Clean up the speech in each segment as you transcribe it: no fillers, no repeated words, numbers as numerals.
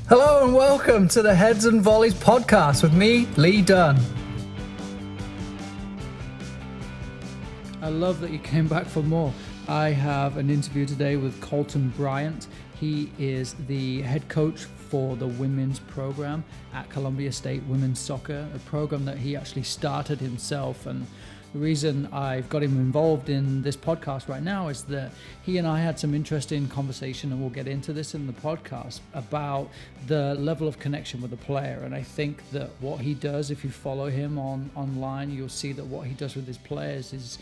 Hello and welcome to the Heads and Volleys podcast with me, Lee Dunn. I love that you came back for more. I have an interview today with Colton Bryant. He is the head coach for the women's program at Columbia State Women's Soccer, a program that he actually started himself. And the reason I've got him involved in this podcast right now is that he and I had some interesting conversation, and we'll get into this in the podcast, about the level of connection with the player. And I think that what he does, if you follow him online, you'll see that what he does with his players is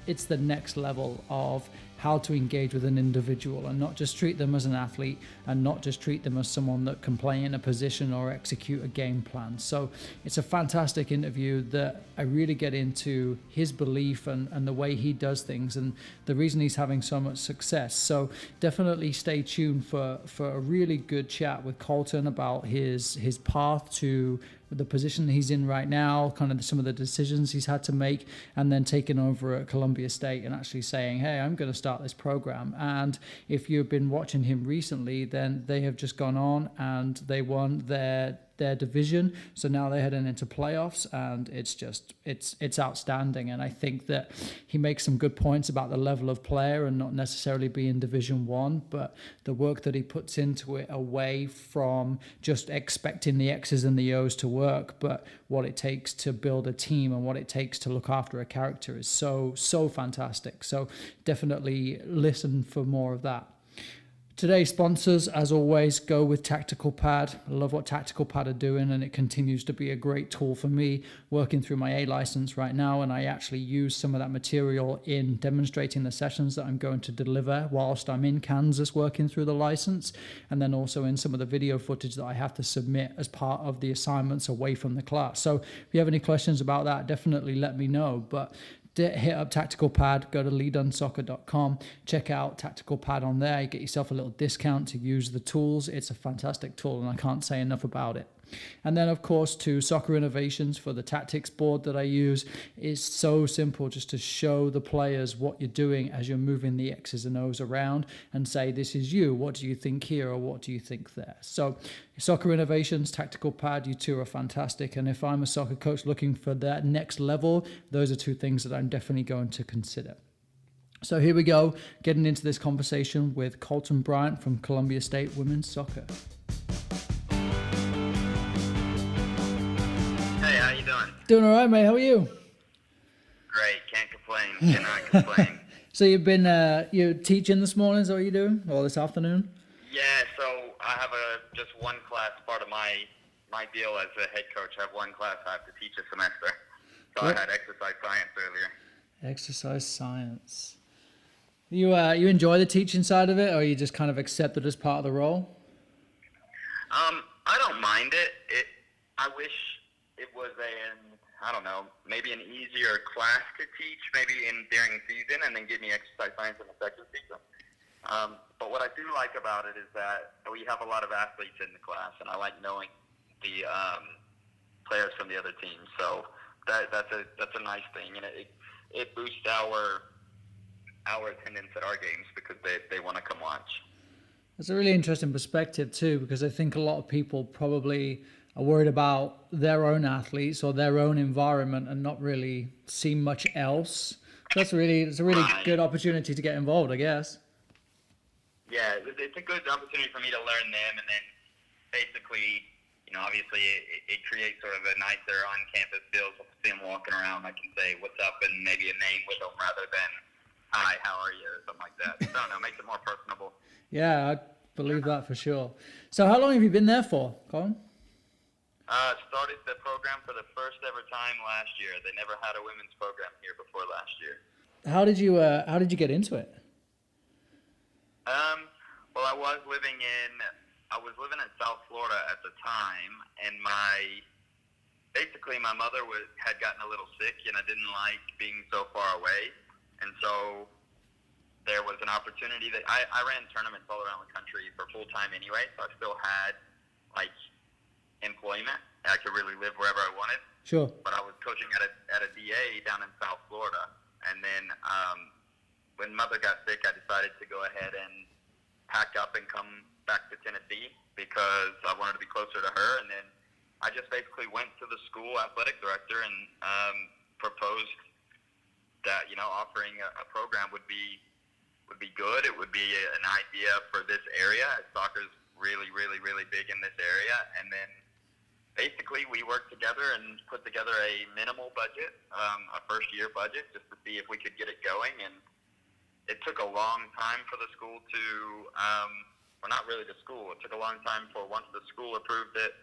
it's the next level of how to engage with an individual and not just treat them as an athlete and not just treat them as someone that can play in a position or execute a game plan. So it's a fantastic interview that I really get into his belief and the way he does things and the reason he's having so much success. So definitely stay tuned for a really good chat with Colton about his path to the position he's in right now, kind of some of the decisions he's had to make, and then taking over at Columbia State and actually saying, hey, I'm going to start this program. And if you've been watching him recently, then they have just gone on and they won their division. So now they're heading into playoffs, and it's outstanding. And I think that he makes some good points about the level of player and not necessarily being Division One, but the work that he puts into it away from just expecting the X's and the O's to work, but what it takes to build a team and what it takes to look after a character is so fantastic. So definitely listen for more of that. Today's sponsors, as always, go with Tactical Pad. I love what Tactical Pad are doing, and it continues to be a great tool for me working through my A license right now. And I actually use some of that material in demonstrating the sessions that I'm going to deliver whilst I'm in Kansas working through the license, and then also in some of the video footage that I have to submit as part of the assignments away from the class. So if you have any questions about that, definitely let me know. But hit up Tactical Pad, go to leadunsoccer.com, check out Tactical Pad on there. You get yourself a little discount to use the tools. It's a fantastic tool, and I can't say enough about it. And then, of course, to Soccer Innovations for the tactics board that I use. Is so simple, just to show the players what you're doing as you're moving the X's and O's around and say, this is you. What do you think here, or what do you think there? So Soccer Innovations, Tactical Pad, you two are fantastic. And if I'm a soccer coach looking for that next level, those are two things that I'm definitely going to consider. So here we go, getting into this conversation with Colton Bryant from Columbia State Women's Soccer. How you doing? Doing all right, mate. How are you? Great. Can't complain. Cannot complain. So you've been you're teaching this morning, is that what you're doing? Or this afternoon? Yeah, so I have just one class. Part of my deal as a head coach, I have one class I have to teach a semester. So I had exercise science earlier. Exercise science. You enjoy the teaching side of it, or you just kind of accept it as part of the role? I don't mind it. I wish it was maybe an easier class to teach, maybe during season, and then give me exercise science in the second season. But what I do like about it is that we have a lot of athletes in the class, and I like knowing the players from the other teams. So that's a nice thing, and it boosts our attendance at our games because they want to come watch. That's a really interesting perspective too, because I think a lot of people probably are worried about their own athletes or their own environment and not really see much else. So it's a really good opportunity to get involved, I guess. Yeah, it's a good opportunity for me to learn them, and then basically, obviously it creates sort of a nicer on-campus feel. So if I see them walking around, I can say what's up and maybe a name with them rather than hi, how are you, or something like that. So I don't know, makes it more personable. Yeah, I believe that for sure. So how long have you been there for, Colin? Started the program for the first ever time last year. They never had a women's program here before last year. How did you get into it? Well, I was living in South Florida at the time, and my mother had gotten a little sick, and I didn't like being so far away, and so there was an opportunity that I ran tournaments all around the country for full time anyway, so I still had employment. I could really live wherever I wanted. Sure. But I was coaching at a DA down in South Florida, and then when Mother got sick, I decided to go ahead and pack up and come back to Tennessee because I wanted to be closer to her. And then I just basically went to the school athletic director and proposed that, offering a program would be good. It would be an idea for this area. Soccer's really, really, really big in this area. And then basically we worked together and put together a minimal budget, a first-year budget, just to see if we could get it going. And it took a long time for the school to, well, not really the school. It took a long time for once the school approved it,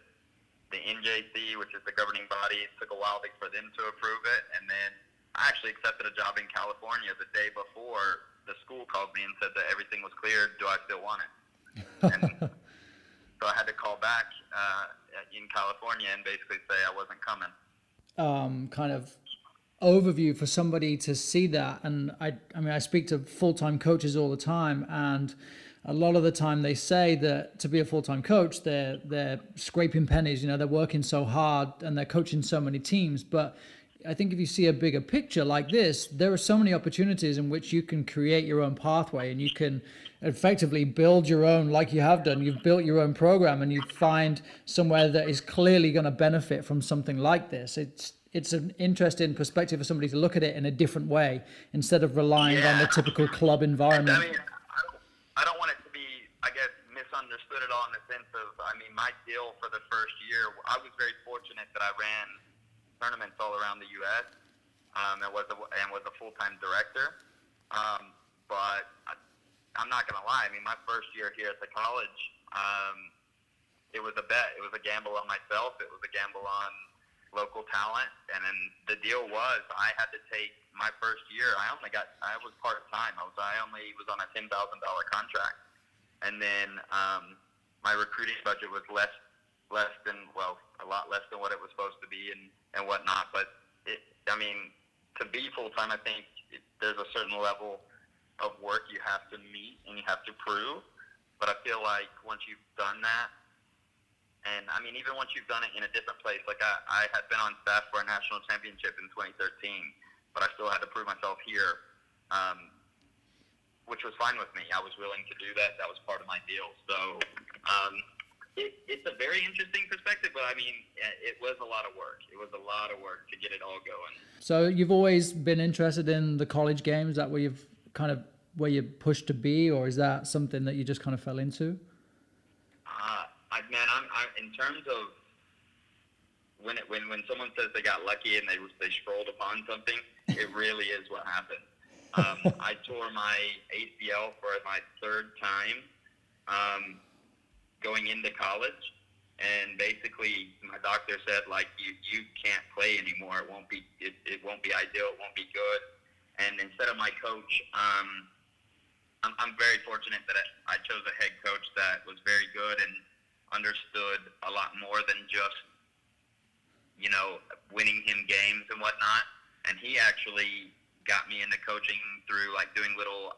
the NJC, which is the governing body, it took a while for them to approve it. And then I actually accepted a job in California the day before the school called me and said that everything was cleared. Do I still want it? And so I had to call back in California and basically say I wasn't coming. Kind of overview for somebody to see that. And I speak to full-time coaches all the time, and a lot of the time they say that to be a full-time coach, they're scraping pennies, they're working so hard and they're coaching so many teams. But I think if you see a bigger picture like this, there are so many opportunities in which you can create your own pathway, and you can effectively build your own, like you have done. You've built your own program, and you find somewhere that is clearly going to benefit from something like this. It's an interesting perspective for somebody to look at it in a different way instead of relying on the typical club environment. I don't want it to be, I guess, misunderstood at all in the sense of, my deal for the first year, I was very fortunate that I ran tournaments all around the U.S. And was a full-time director. But I'm not going to lie. My first year here at the college, it was a bet. It was a gamble on myself. It was a gamble on local talent. And then the deal was I had to take my first year. I was part-time. I only was on a $10,000 contract. And then my recruiting budget was a lot less than what it was supposed to be and whatnot. But to be full-time, I think there's a certain level of work you have to meet and you have to prove. But I feel like once you've done that, and even once you've done it in a different place, like I had been on staff for a national championship in 2013, but I still had to prove myself here, which was fine with me. I was willing to do that. That was part of my deal. So it's a very interesting perspective, but it was a lot of work. It was a lot of work to get it all going. So you've always been interested in the college game? Is that where where you're pushed to be, or is that something that you just kind of fell into? In terms of when someone says they got lucky and they strolled upon something, it really is what happened. I tore my ACL for my third time going into college, and basically my doctor said, you can't play anymore. It won't be ideal. It won't be good. And instead of my coach, I'm very fortunate that I chose a head coach that was very good and understood a lot more than just, winning him games and whatnot. And he actually got me into coaching through doing little,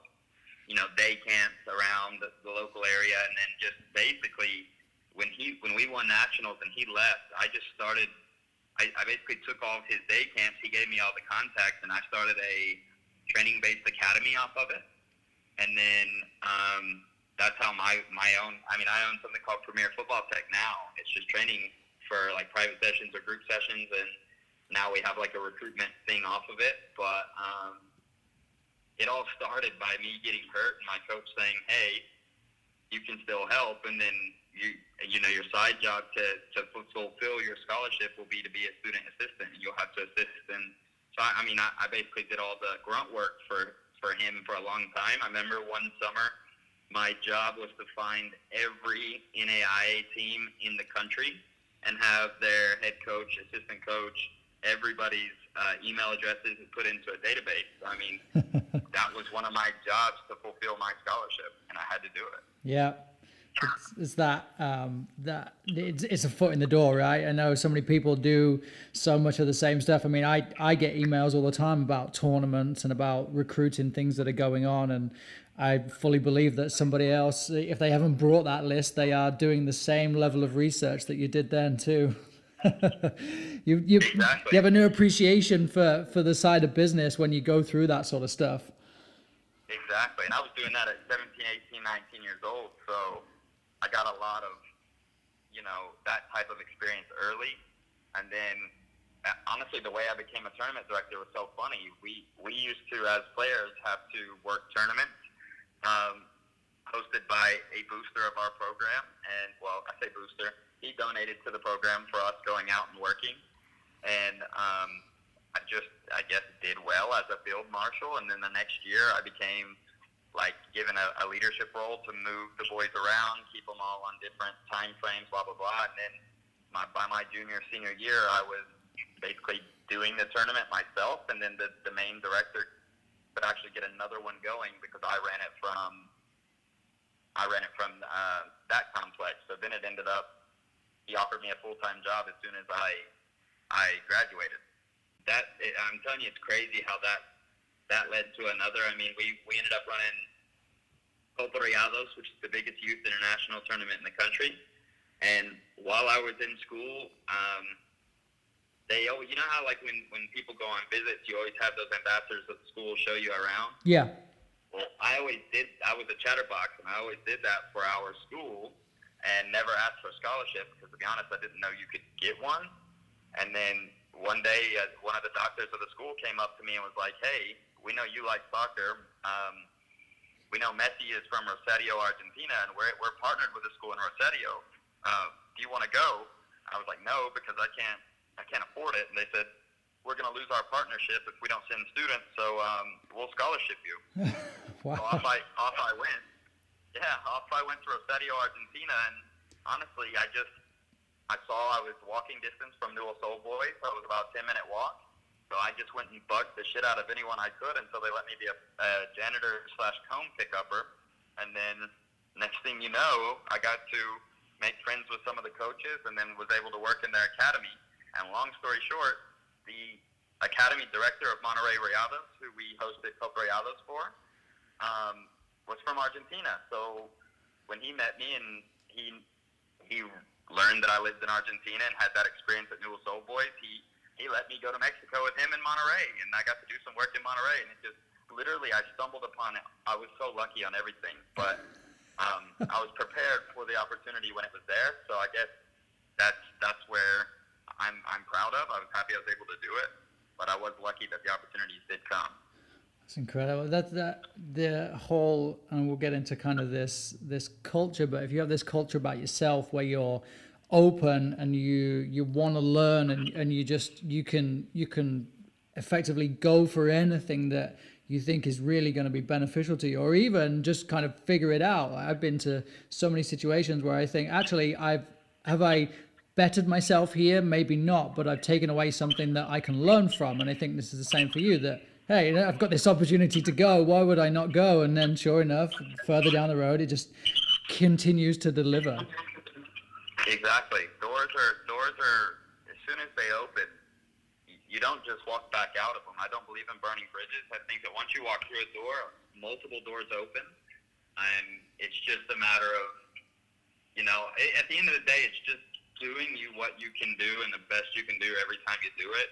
day camps around the local area. And then just basically when we won nationals and he left, I basically took all of his day camps. He gave me all the contacts, and I started a training-based academy off of it. And then that's how I own something called Premier Football Tech now. It's just training for private sessions or group sessions, and now we have a recruitment thing off of it. But it all started by me getting hurt and my coach saying, hey, you can still help, and then your side job to fulfill your scholarship will be to be a student assistant, and you'll have to assist. And so I basically did all the grunt work for him for a long time. I remember one summer my job was to find every NAIA team in the country and have their head coach, assistant coach, everybody's email addresses put into a database. That was one of my jobs to fulfill my scholarship, and I had to do it. Yeah. It's it's a foot in the door, right? I know so many people do so much of the same stuff. I get emails all the time about tournaments and about recruiting things that are going on, and I fully believe that somebody else, if they haven't brought that list, they are doing the same level of research that you did then too. You Exactly. You have a new appreciation for the side of business when you go through that sort of stuff. Exactly. And I was doing that at 17, 18, 19 years old. So I got a lot of, that type of experience early. And then, honestly, the way I became a tournament director was so funny. We used to, as players, have to work tournaments hosted by a booster of our program. And, well, I say booster. He donated to the program for us going out and working. And I guess, did well as a field marshal. And then the next year I became, given a leadership role to move the boys around, keep them all on different time frames, blah, blah, blah. And then by my junior, senior year, I was basically doing the tournament myself. And then the main director could actually get another one going because I ran it from that complex. So then it ended up, he offered me a full-time job as soon as I graduated. I'm telling you, it's crazy how that led to another. I mean, we ended up running Colton Bryant, which is the biggest youth international tournament in the country. And while I was in school, they always, how when people go on visits, you always have those ambassadors of the school show you around. Yeah. Well, I was a chatterbox, and I always did that for our school and never asked for a scholarship because, to be honest, I didn't know you could get one. And then one day, one of the doctors of the school came up to me and was like, "Hey, we know you like soccer. We know Messi is from Rosario, Argentina, and we're partnered with a school in Rosario. Do you want to go?" I was like, "No, because I can't afford it." And they said, "We're going to lose our partnership if we don't send students, so we'll scholarship you." Wow. So off I went. Yeah, off I went to Rosario, Argentina, and honestly, I saw I was walking distance from Newell's Old Boys, so it was about a 10-minute walk. So I just went and bugged the shit out of anyone I could until they let me be a janitor/cone pick-upper. And then next thing you know, I got to make friends with some of the coaches and then was able to work in their academy. And long story short, the academy director of Monterrey Rayados, who we hosted Copa Rayados for, was from Argentina. So when he met me and he learned that I lived in Argentina and had that experience at Newell's Old Boys, he let me go to Mexico with him in Monterrey, and I got to do some work in Monterrey, and it just literally I stumbled upon it. I was so lucky on everything, but I was prepared for the opportunity when it was there. So I guess that's where I'm proud of. I was happy I was able to do it, but I was lucky that the opportunities did come. That's incredible. That's the whole, and we'll get into kind of this culture. But if you have this culture about yourself where you're open and you want to learn and you can effectively go for anything that you think is really going to be beneficial to you, or even just kind of figure it out. I've been to so many situations where I think, actually, have I bettered myself here? Maybe not, but I've taken away something that I can learn from. And I think this is the same for you, that, hey, I've got this opportunity to go. Why would I not go? And then sure enough, further down the road, it just continues to deliver. Exactly. Doors are, as soon as they open, you don't just walk back out of them. I don't believe in burning bridges. I think that once you walk through a door, multiple doors open, and it's just a matter of, at the end of the day, it's just doing what you can do and the best you can do every time you do it.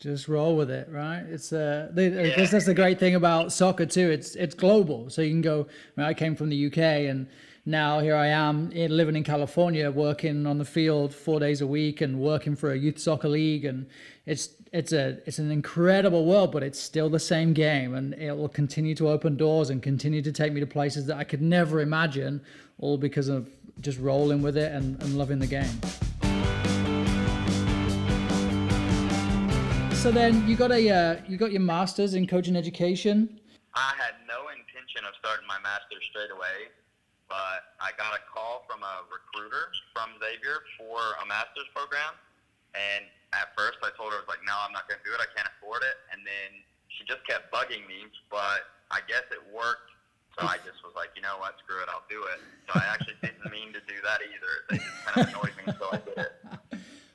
Just roll with it, right? It's I guess that's the great thing about soccer too. It's global, so you can go. I came from the UK, and now here I am living in California, working on the field 4 days a week and working for a youth soccer league, and it's an incredible world, but it's still the same game, and it will continue to open doors and continue to take me to places that I could never imagine, all because of just rolling with it and loving the game. So then you got your master's in coaching education. I had no intention of starting my master's straight away, but I got a call from a recruiter from Xavier for a master's program, and at first I told her, I was like, no, I'm not going to do it. I can't afford it. And then she just kept bugging me, but I guess it worked. So I just was like, you know what, screw it, I'll do it. So I actually didn't mean to do that either. They just kind of annoyed me, so I did it.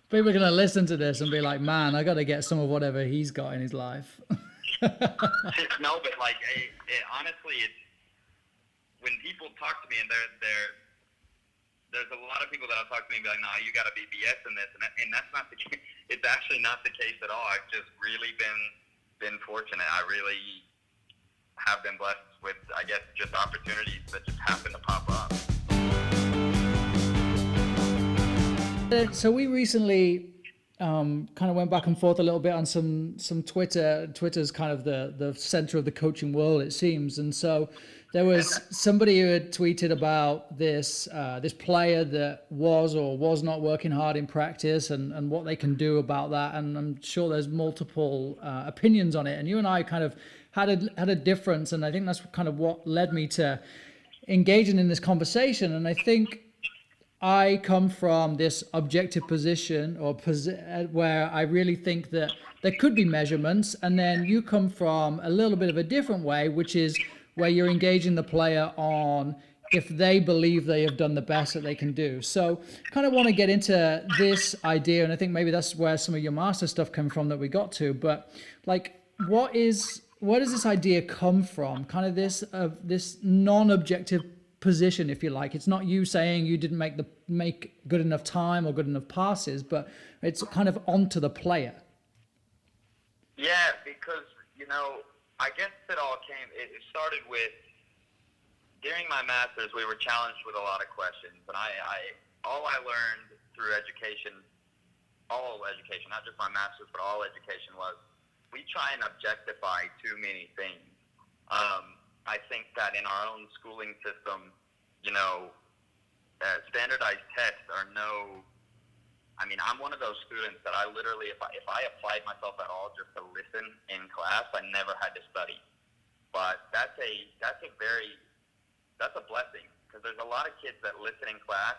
People are going to listen to this and be like, man, I got to get some of whatever he's got in his life. No, but honestly, it's when people talk to me, and there's a lot of people that'll talk to me and be like, no, you got to be BS in this, and that's not the case. It's actually not the case at all. I've just really been fortunate. I really have been blessed with, I guess, just opportunities that just happen to pop up. So we recently kind of went back and forth a little bit on some Twitter. Twitter's kind of the center of the coaching world, it seems. And so there was somebody who had tweeted about this player that was or was not working hard in practice, and what they can do about that. And I'm sure there's multiple opinions on it. And you and I kind of had a difference, and I think that's kind of what led me to engaging in this conversation. And I think I come from this objective position where I really think that there could be measurements, and then you come from a little bit of a different way, which is where you're engaging the player on if they believe they have done the best that they can do. So kind of want to get into this idea, and I think maybe that's where some of your master stuff came from that we got to. But like, where does this idea come from? Kind of this non-objective position, if you like. It's not you saying you didn't make good enough time or good enough passes, but it's kind of onto the player. Yeah, because I guess it started with, during my master's, we were challenged with a lot of questions, and all I learned through education, not just my master's, but all education, was we try and objectify too many things. I think that in our own schooling system, standardized tests are I'm one of those students that I literally, if I applied myself at all just to listen in class, I never had to study. But that's a blessing, because there's a lot of kids that listen in class,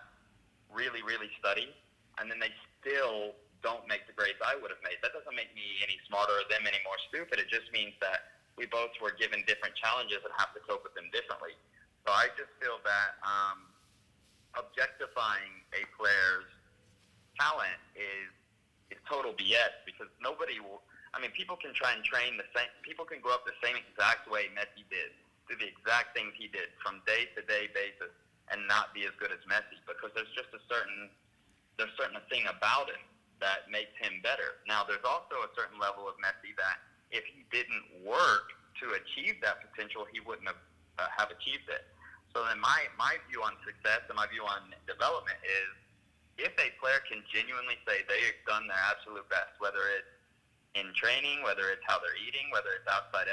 really, really study, and then they still don't make the grades I would have made. That doesn't make me any smarter or them any more stupid. It just means that we both were given different challenges and have to cope with them differently. So I just feel that objectifying a player's talent is total BS, because nobody will. People can try and train the same. People can grow up the same exact way Messi did, do the exact things he did from day to day basis, and not be as good as Messi, because there's just a certain thing about him that makes him better. Now, there's also a certain level of Messi that if he didn't work to achieve that potential, he wouldn't have achieved it. So then my view on success and my view on development is, if a player can genuinely say they've done their absolute best, whether it's in training, whether it's how they're eating, whether it's outside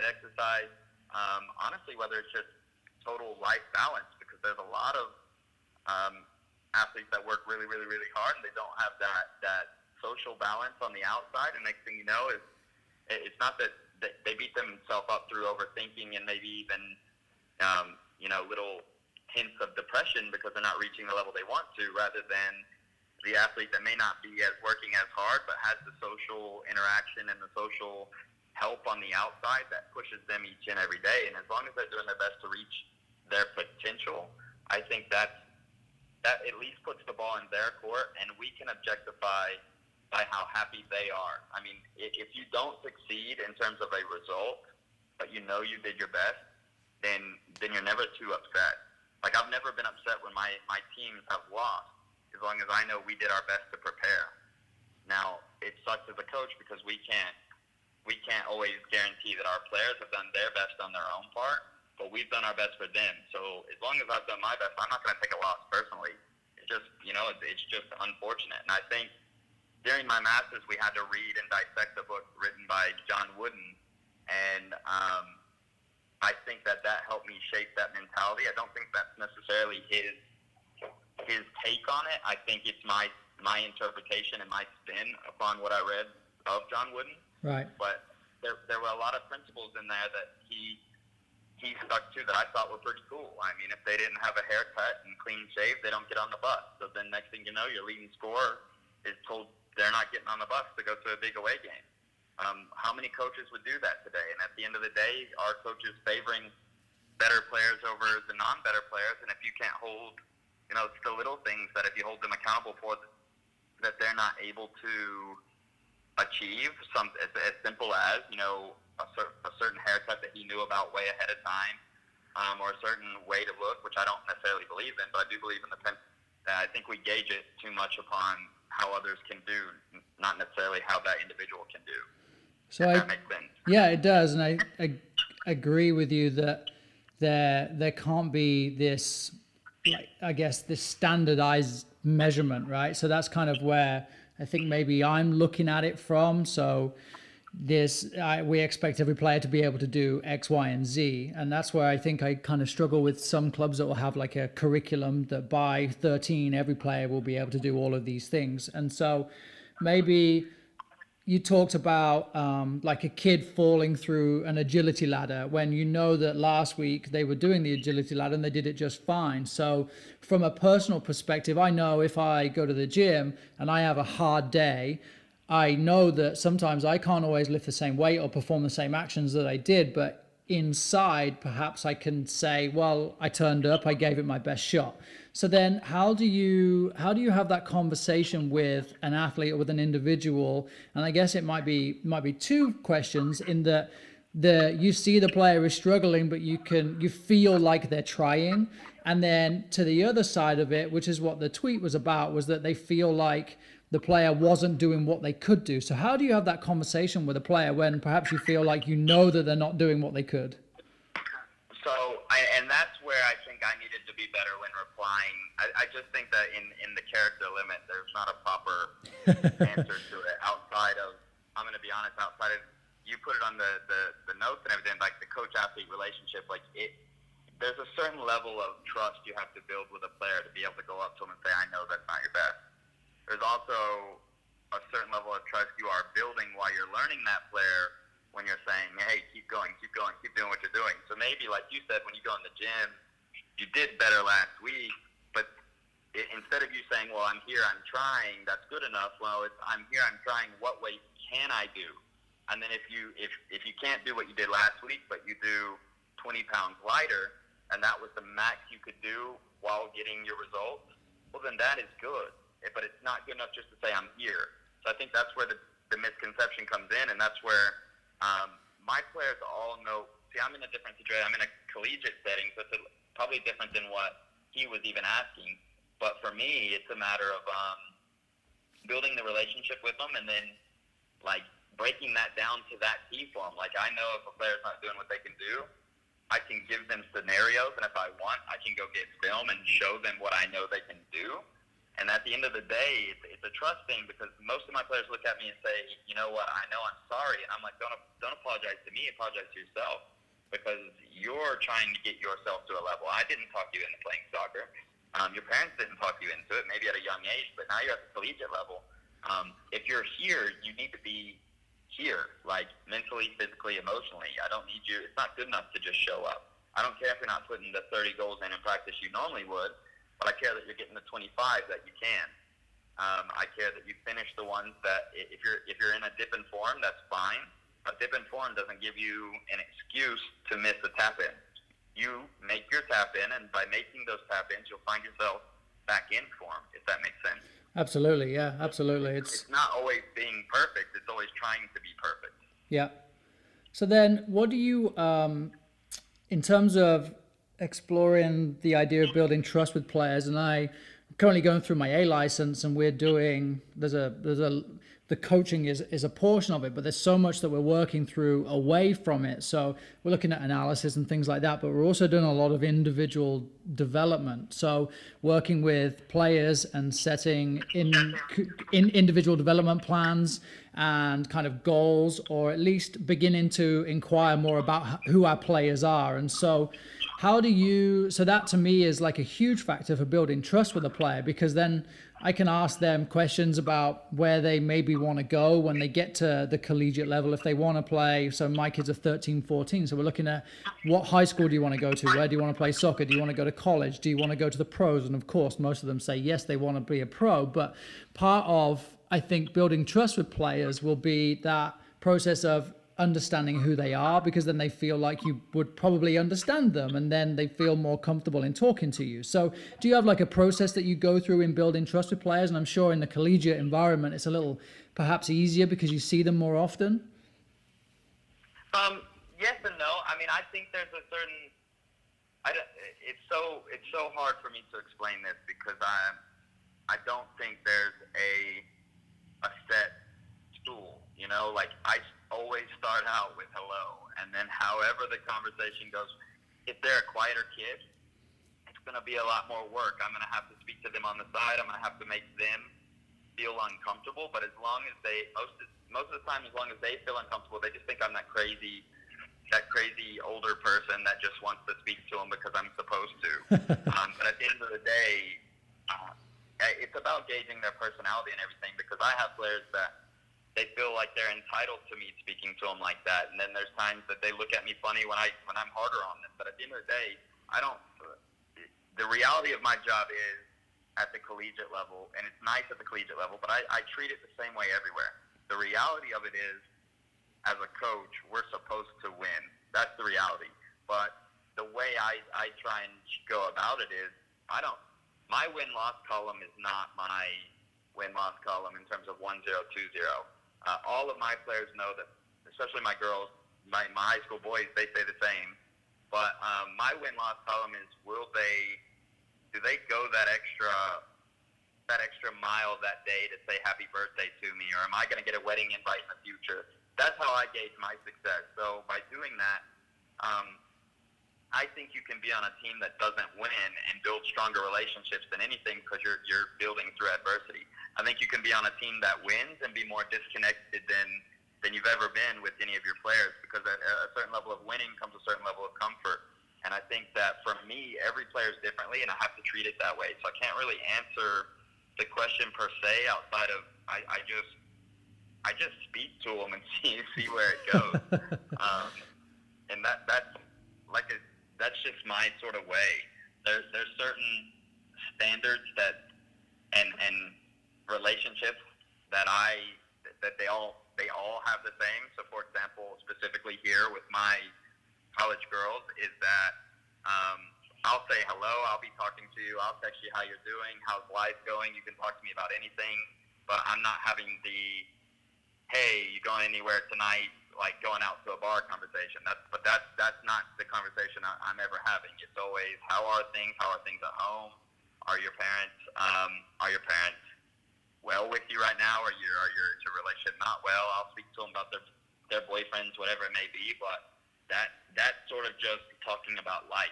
exercise, honestly, whether it's just total life balance, because there's a lot of athletes that work really, really, really hard, and they don't have that social balance on the outside, and next thing you know is, it's not that they beat themselves up through overthinking and maybe even little hints of depression because they're not reaching the level they want to, rather than the athlete that may not be working as hard but has the social interaction and the social help on the outside that pushes them each and every day. And as long as they're doing their best to reach their potential, I think that at least puts the ball in their court, and we can objectify by how happy they are. If you don't succeed in terms of a result, but you did your best, then you're never too upset. Like, I've never been upset when my teams have lost, as long as I know we did our best to prepare. Now, it sucks as a coach because we can't always guarantee that our players have done their best on their own part, but we've done our best for them. So as long as I've done my best, I'm not going to take a loss personally. It's just, it's just unfortunate. And I think during my master's, we had to read and dissect a book written by John Wooden, and I think that helped me shape that mentality. I don't think that's necessarily his take on it. I think it's my interpretation and my spin upon what I read of John Wooden. Right. But there were a lot of principles in there that he stuck to that I thought were pretty cool. If they didn't have a haircut and clean shave, they don't get on the bus. So then next thing you know, your leading scorer is told they're not getting on the bus to go to a big away game. How many coaches would do that today? And at the end of the day, are coaches favoring better players over the non-better players? And if you can't hold, it's the little things that if you hold them accountable for, that they're not able to achieve, as simple as, a certain haircut that he knew about way ahead of time, or a certain way to look, which I don't necessarily believe in, but I do believe in I think we gauge it too much upon how others can do, not necessarily how that individual can do. So that makes sense. Yeah, it does, and I agree with you that there can't be this, like, I guess, this standardized measurement, right? So that's kind of where I think maybe I'm looking at it from. So we expect every player to be able to do X, Y, and Z. And that's where I think I kind of struggle with some clubs that will have like a curriculum that by 13, every player will be able to do all of these things. And so maybe you talked about like a kid falling through an agility ladder when you know that last week they were doing the agility ladder and they did it just fine. So from a personal perspective, I know if I go to the gym and I have a hard day, I know that sometimes I can't always lift the same weight or perform the same actions that I did, but inside perhaps I can say, well, I turned up, I gave it my best shot. So then how do you have that conversation with an athlete or with an individual? And I guess it might be two questions in that you see the player is struggling, but you feel like they're trying. And then to the other side of it, which is what the tweet was about, was that they feel like the player wasn't doing what they could do. So how do you have that conversation with a player when perhaps you feel like you know that they're not doing what they could? And that's where I think I needed to be better when replying. I just think that in the character limit, there's not a proper answer to it outside of, I'm going to be honest, outside of, you put it on the notes and everything, like the coach-athlete relationship, there's a certain level of trust you have to build with a player to be able to go up to him and say, I know that's not your best. There's also a certain level of trust you are building while you're learning that player when you're saying, hey, keep going, keep doing what you're doing. So maybe, like you said, when you go in the gym, you did better last week, but instead of you saying, well, I'm here, I'm trying, that's good enough, well, it's I'm here, I'm trying, what way can I do? And then if you can't do what you did last week, but you do 20 pounds lighter, and that was the max you could do while getting your results, well, then that is good. But it's not good enough just to say I'm here. So I think that's where the misconception comes in, and that's where my players all know. See, I'm in a different situation. I'm in a collegiate setting, so it's probably different than what he was even asking. But for me, it's a matter of building the relationship with them, and then like breaking that down to that key form. Like I know if a player's not doing what they can do, I can give them scenarios, and if I want, I can go get film and show them what I know they can do. And at the end of the day, it's a trust thing, because most of my players look at me and say, you know what, I know I'm sorry. And I'm like, don't apologize to me, apologize to yourself, because you're trying to get yourself to a level. I didn't talk you into playing soccer. Your parents didn't talk you into it, maybe at a young age, but now you're at the collegiate level. If you're here, you need to be here, like mentally, physically, emotionally. I don't need you. It's not good enough to just show up. I don't care if you're not putting the 30 goals in practice you normally would, but I care that you're getting the 25 that you can. I care that you finish the ones that, if you're in a dip in form, that's fine. A dip in form doesn't give you an excuse to miss a tap in. You make your tap in, and by making those tap ins, you'll find yourself back in form, if that makes sense. Absolutely, yeah, absolutely. It's not always being perfect, it's always trying to be perfect. Yeah. So then what do you, in terms of exploring the idea of building trust with players, and I'm currently going through my A license, and we're doing, the coaching is a portion of it, but there's so much that we're working through away from it. So we're looking at analysis and things like that, but we're also doing a lot of individual development. So working with players and setting in individual development plans and kind of goals, or at least beginning to inquire more about who our players are. And so so that to me is like a huge factor for building trust with a player, because then I can ask them questions about where they maybe want to go when they get to the collegiate level, if they want to play. So my kids are 13, 14. So we're looking at what high school do you want to go to? Where do you want to play soccer? Do you want to go to college? Do you want to go to the pros? And of course, most of them say, yes, they want to be a pro. But part of, I think, building trust with players will be that process of understanding who they are, because then they feel like you would probably understand them, and then they feel more comfortable in talking to you. So do you have like a process that you go through in building trust with players? And I'm sure in the collegiate environment it's a little perhaps easier because you see them more often. Yes and no. I mean, I think there's a certain, it's so hard for me to explain this, because I don't think there's a set tool, you know, like I always start out with hello, and then however the conversation goes. If they're a quieter kid, it's going to be a lot more work. I'm going to have to speak to them on the side. I'm going to have to make them feel uncomfortable. But as long as they, most of the time, as long as they feel uncomfortable, they just think I'm that crazy older person that just wants to speak to them because I'm supposed to. But at the end of the day, it's about gauging their personality and everything, because I have players that they feel like they're entitled to me speaking to them like that, and then there's times that they look at me funny when I'm harder on them. But at the end of the day, I don't. The reality of my job is at the collegiate level, and it's nice at the collegiate level, but I treat it the same way everywhere. The reality of it is, as a coach, we're supposed to win. That's the reality. But the way I try and go about it is, my win-loss column is not my win-loss column in terms of 1-0, 2-0. All of my players know that, especially my girls, my high school boys, they say the same. But my win-loss column is, do they go that extra mile that day to say happy birthday to me, or am I going to get a wedding invite in the future? That's how I gauge my success. So by doing that, I think you can be on a team that doesn't win and build stronger relationships than anything, because you're building through adversity. I think you can be on a team that wins and be more disconnected than you've ever been with any of your players, because at a certain level of winning comes a certain level of comfort. And I think that for me, every player is differently, and I have to treat it that way. So I can't really answer the question per se outside of I just speak to them and see where it goes. And that's just my sort of way. There's certain standards and relationships that they all have the same. So for example, specifically here with my college girls, is that I'll say hello, I'll be talking to you, I'll text you how you're doing, how's life going, you can talk to me about anything, but I'm not having the, hey, you going anywhere tonight, like going out to a bar conversation. That's not the conversation I'm ever having. It's always, how are things at home? Are your parents well with you right now? Is your relationship not well? I'll speak to them about their boyfriends, whatever it may be, but that's sort of just talking about life.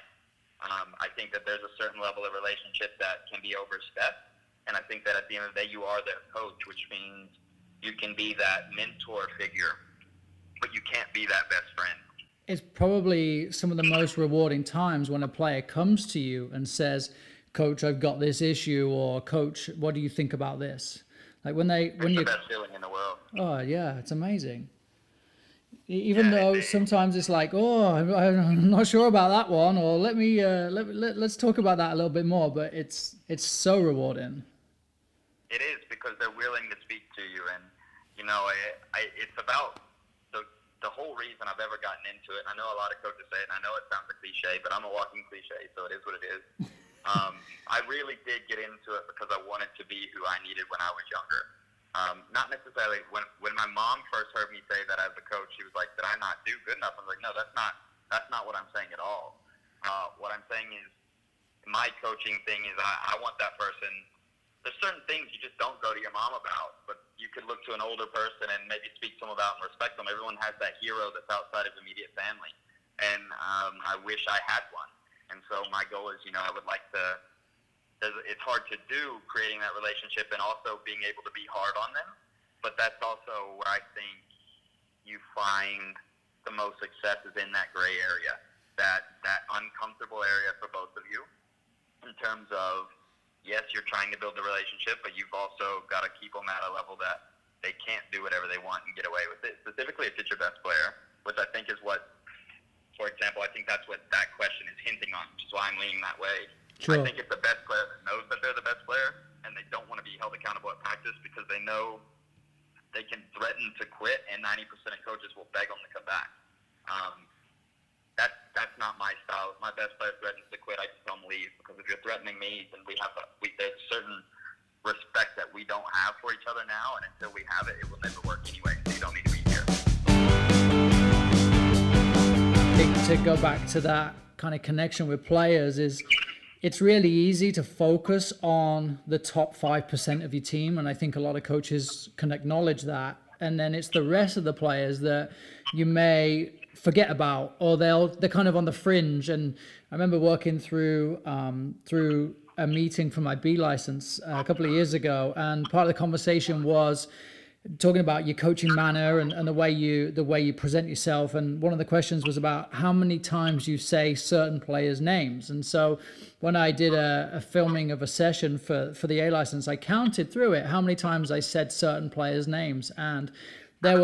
I think that there's a certain level of relationship that can be overstepped, and I think that at the end of the day, you are their coach, which means you can be that mentor figure, but you can't be that best friend. It's probably some of the most rewarding times when a player comes to you and says, Coach, I've got this issue, or Coach, what do you think about this? Like it's the best feeling in the world. Oh yeah, it's amazing. Even though sometimes it's like, oh, I'm not sure about that one, or let's talk about that a little bit more. But it's so rewarding. It is, because they're willing to speak to you, and it's about the whole reason I've ever gotten into it. And I know a lot of coaches say it, and I know it sounds a cliche, but I'm a walking cliche, so it is what it is. I really did get into it because I wanted to be who I needed when I was younger. Not necessarily when my mom first heard me say that as a coach, she was like, "Did I not do good enough?" I was like, "No, that's not what I'm saying at all." What I'm saying is, my coaching thing is I want that person. There's certain things you just don't go to your mom about, but you could look to an older person and maybe speak to them about and respect them. Everyone has that hero that's outside of immediate family, and I wish I had one. And so my goal is, I would like to. It's hard to do, creating that relationship and also being able to be hard on them. But that's also where I think you find the most success, is in that gray area, that uncomfortable area for both of you, in terms of, yes, you're trying to build the relationship, but you've also got to keep them at a level that they can't do whatever they want and get away with it, specifically if it's your best player, which I think is what, for example, I think that's what that question is hinting on, which is why I'm leaning that way. Sure. I think it's the best player that knows that they're the best player, and they don't want to be held accountable at practice, because they know they can threaten to quit, and 90% of coaches will beg them to come back. That's not my style. If my best player threatens to quit, I just tell them leave, because if you're threatening me, then there's certain respect that we don't have for each other now, and until we have it, it will never work anyway, so you don't need to be here. I think to go back to that kind of connection with players is, it's really easy to focus on the top 5% of your team. And I think a lot of coaches can acknowledge that. And then it's the rest of the players that you may forget about, or they're kind of on the fringe. And remember working through a meeting for my B license a couple of years ago, and part of the conversation was talking about your coaching manner and the way you present yourself. And one of the questions was about how many times you say certain players' names. And so when I did a filming of a session for the A license, I counted through it how many times I said certain players' names, and then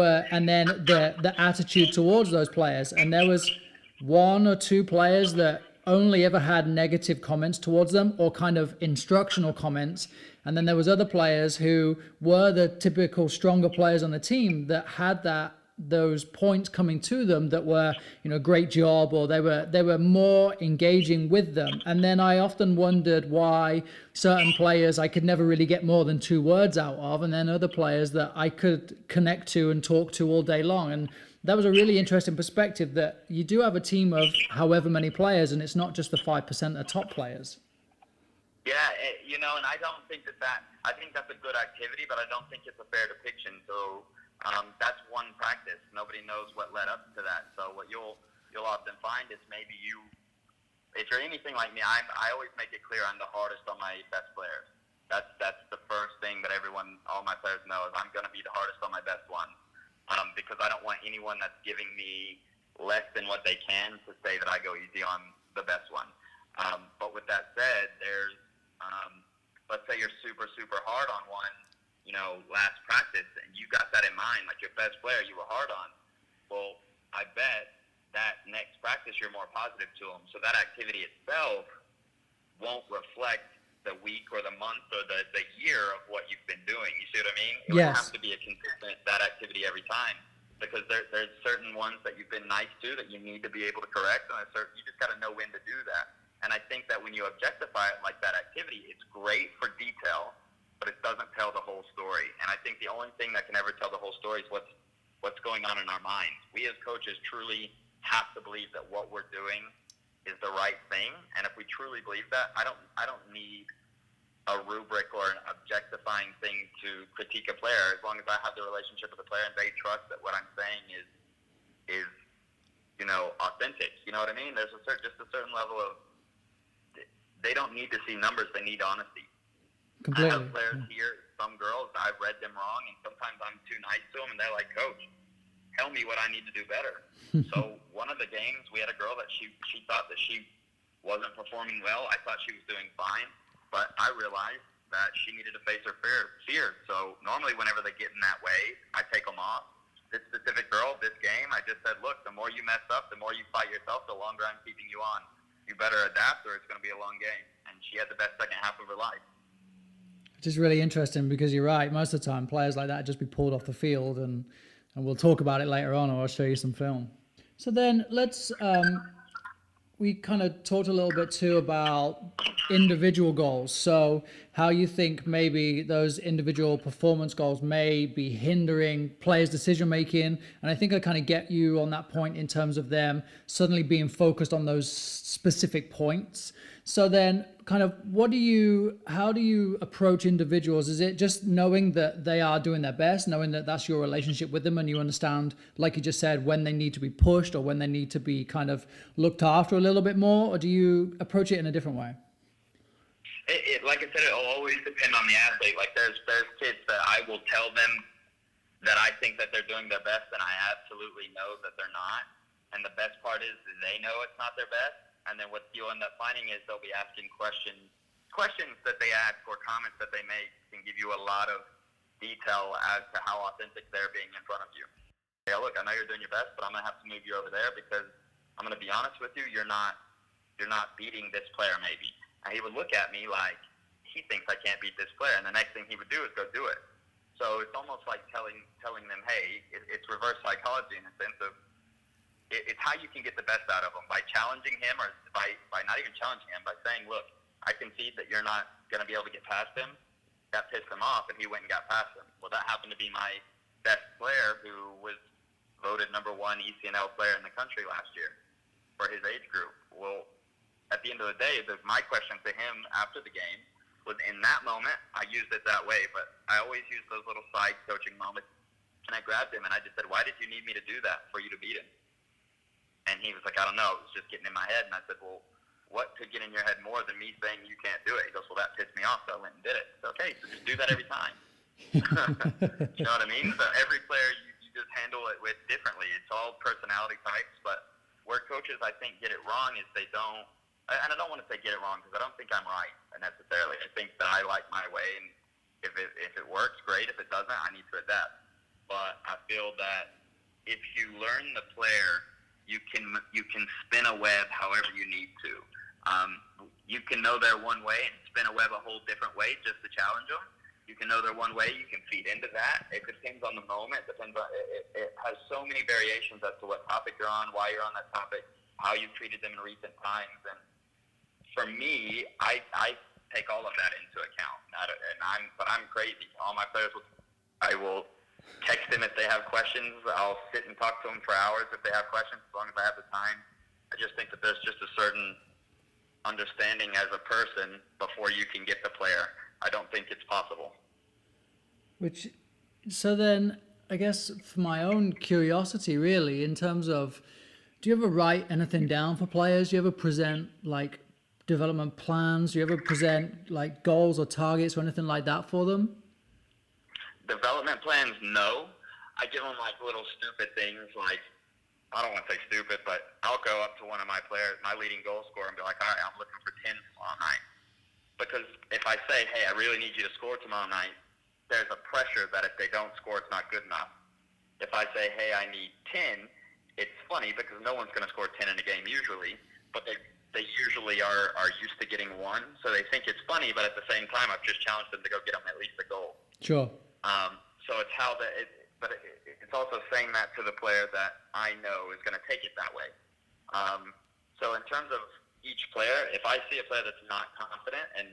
the attitude towards those players. And there was one or two players that only ever had negative comments towards them or kind of instructional comments. And then there was other players who were the typical stronger players on the team that had those points coming to them that were, great job, or they were more engaging with them. And then I often wondered why certain players I could never really get more than 2 words out of, and then other players that I could connect to and talk to all day long. And that was a really interesting perspective, that you do have a team of however many players, and it's not just the 5% of top players. Yeah, and I don't think I think that's a good activity, but I don't think it's a fair depiction. So that's one practice. Nobody knows what led up to that. So what you'll often find is maybe if you're anything like me, I always make it clear I'm the hardest on my best players. That's the first thing that all my players know, is I'm going to be the hardest on my best ones, because I don't want anyone that's giving me less than what they can to say that I go easy on the best one. But with that said, there's let's say you're super, super hard on one, last practice, and you got that in mind, like your best player you were hard on. Well, I bet that next practice you're more positive to them. So that activity itself won't reflect the week or the month or the year of what you've been doing. You see what I mean? It would have to be a consistent, that activity every time, because there's certain ones that you've been nice to that you need to be able to correct, and you just got to know when to do that. And I think that when you objectify it like that activity, it's great for detail, but it doesn't tell the whole story. And I think the only thing that can ever tell the whole story is what's going on in our minds. We as coaches truly have to believe that what we're doing is the right thing. And if we truly believe that, I don't need a rubric or an objectifying thing to critique a player, as long as I have the relationship with the player and they trust that what I'm saying is authentic. You know what I mean? There's just a certain level of, they don't need to see numbers, they need honesty. Completely. I have players here, some girls, I've read them wrong, and sometimes I'm too nice to them, and they're like, Coach, tell me what I need to do better. So one of the games, we had a girl that she thought that she wasn't performing well. I thought she was doing fine, but I realized that she needed to face her fear. So normally whenever they get in that way, I take them off. This specific girl, this game, I just said, look, the more you mess up, the more you fight yourself, the longer I'm keeping you on. You better adapt, or it's going to be a long game. And she had the best second half of her life. Which is really interesting, because you're right. Most of the time, players like that just be pulled off the field, and we'll talk about it later on, or I'll show you some film. So then we kind of talked a little bit too about individual goals. So how you think maybe those individual performance goals may be hindering players' decision making. And I think I kind of get you on that point in terms of them suddenly being focused on those specific points. So then kind of how do you approach individuals? Is it just knowing that they are doing their best, knowing that that's your relationship with them, and you understand, like you just said, when they need to be pushed or when they need to be kind of looked after a little bit more? Or do you approach it in a different way? Like I said, it'll always depend on the athlete. Like there's kids that I will tell them that I think that they're doing their best, and I absolutely know that they're not. And the best part is they know it's not their best. And then what you'll end up finding is they'll be asking questions that they ask or comments that they make can give you a lot of detail as to how authentic they're being in front of you. Yeah, look, I know you're doing your best, but I'm going to have to move you over there because I'm going to be honest with you, you're not beating this player maybe. And he would look at me like he thinks I can't beat this player, and the next thing he would do is go do it. So it's almost like telling them, hey, it's reverse psychology in a sense of, it's how you can get the best out of him, by challenging him, or by not even challenging him, by saying, look, I concede that you're not going to be able to get past him. That pissed him off, and he went and got past him. Well, that happened to be my best player, who was voted #1 ECNL player in the country last year for his age group. Well, at the end of the day, my question to him after the game was, in that moment, I used it that way, but I always use those little side coaching moments. And I grabbed him, and I just said, why did you need me to do that for you to beat him? And he was like, I don't know. It was just getting in my head. And I said, well, what could get in your head more than me saying you can't do it? He goes, well, that pissed me off, so I went and did it. Okay, so just do that every time. You know what I mean? So every player, you just handle it with differently. It's all personality types, but where coaches, I think, get it wrong is they don't, and I don't want to say get it wrong because I don't think I'm right necessarily. I think that I like my way, and if it works, great. If it doesn't, I need to adapt. But I feel that if you learn the player, you can spin a web however you need to. You can know they're one way and spin a web a whole different way just to challenge them. You can know they're one way. You can feed into that. It depends on the moment. It has so many variations as to what topic you're on, why you're on that topic, how you've treated them in recent times. And for me, I take all of that into account. But I'm crazy. All my players I will text them if they have questions. I'll sit and talk to them for hours if they have questions, as long as I have the time. I just think that there's just a certain understanding as a person before you can get the player. I don't think it's possible. So then, I guess for my own curiosity, really, in terms of, do you ever write anything down for players? Do you ever present like development plans? Do you ever present like goals or targets or anything like that for them? Development plans, no. I give them like little stupid things, like, I don't want to say stupid, but I'll go up to one of my players, my leading goal scorer, and be like, all right, I'm looking for 10 tomorrow night. Because if I say, hey, I really need you to score tomorrow night, there's a pressure that if they don't score, it's not good enough. If I say, hey, I need 10, it's funny because no one's going to score 10 in a game usually, but they usually are used to getting one, so they think it's funny, but at the same time, I've just challenged them to go get them at least a goal. Sure. So it's how it's also saying that to the player that I know is going to take it that way. So in terms of each player, if I see a player that's not confident, and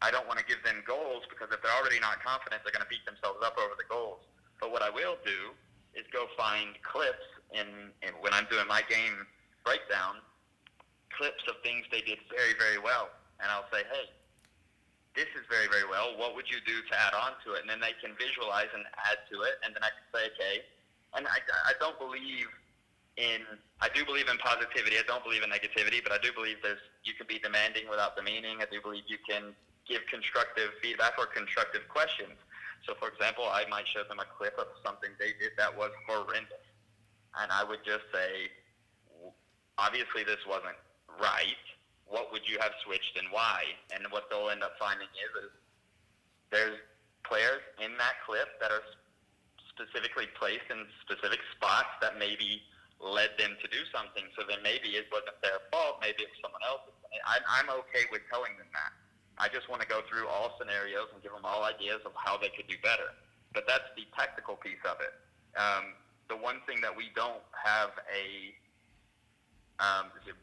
I don't want to give them goals because if they're already not confident, they're going to beat themselves up over the goals. But what I will do is go find clips and when I'm doing my game breakdown, clips of things they did very, very well. And I'll say, hey, this is very, very well. What would you do to add on to it? And then they can visualize and add to it. And then I can say, okay. And I do believe in positivity. I don't believe in negativity, but I do believe you can be demanding without demeaning. I do believe you can give constructive feedback or constructive questions. So, for example, I might show them a clip of something they did that was horrendous. And I would just say, obviously this wasn't right. What would you have switched and why? And what they'll end up finding is there's players in that clip that are specifically placed in specific spots that maybe led them to do something. So then maybe it wasn't their fault. Maybe it was someone else's. I'm okay with telling them that. I just want to go through all scenarios and give them all ideas of how they could do better. But that's the tactical piece of it. The one thing that we don't have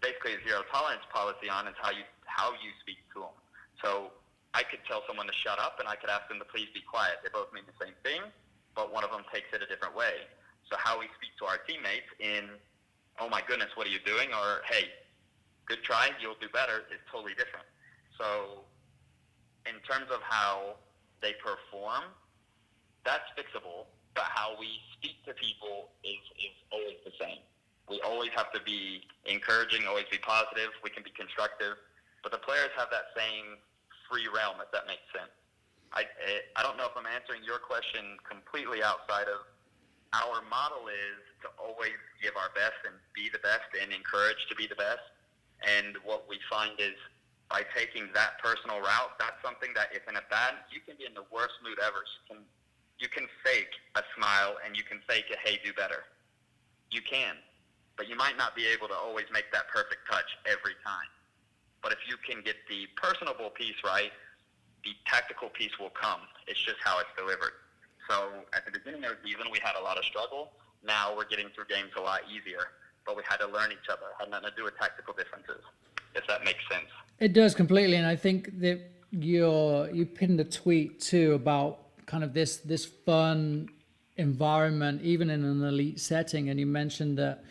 basically a zero tolerance policy on is how you speak to them. So I could tell someone to shut up and I could ask them to please be quiet. They both mean the same thing, but one of them takes it a different way. So how we speak to our teammates in, oh my goodness, what are you doing? Or, hey, good try, you'll do better, is totally different. So in terms of how they perform, that's fixable, but how we speak to people is always the same. We always have to be encouraging, always be positive. We can be constructive. But the players have that same free realm, if that makes sense. I don't know if I'm answering your question completely outside of our model is to always give our best and be the best and encourage to be the best. And what we find is by taking that personal route, that's something that if in a bad, you can be in the worst mood ever. You can fake a smile and you can fake a, hey, do better. You can. But you might not be able to always make that perfect touch every time. But if you can get the personable piece right, the tactical piece will come. It's just how it's delivered. So at the beginning of the season, we had a lot of struggle. Now we're getting through games a lot easier. But we had to learn each other. It had nothing to do with tactical differences, if that makes sense. It does completely. And I think that you pinned a tweet too about kind of this fun environment, even in an elite setting. And you mentioned that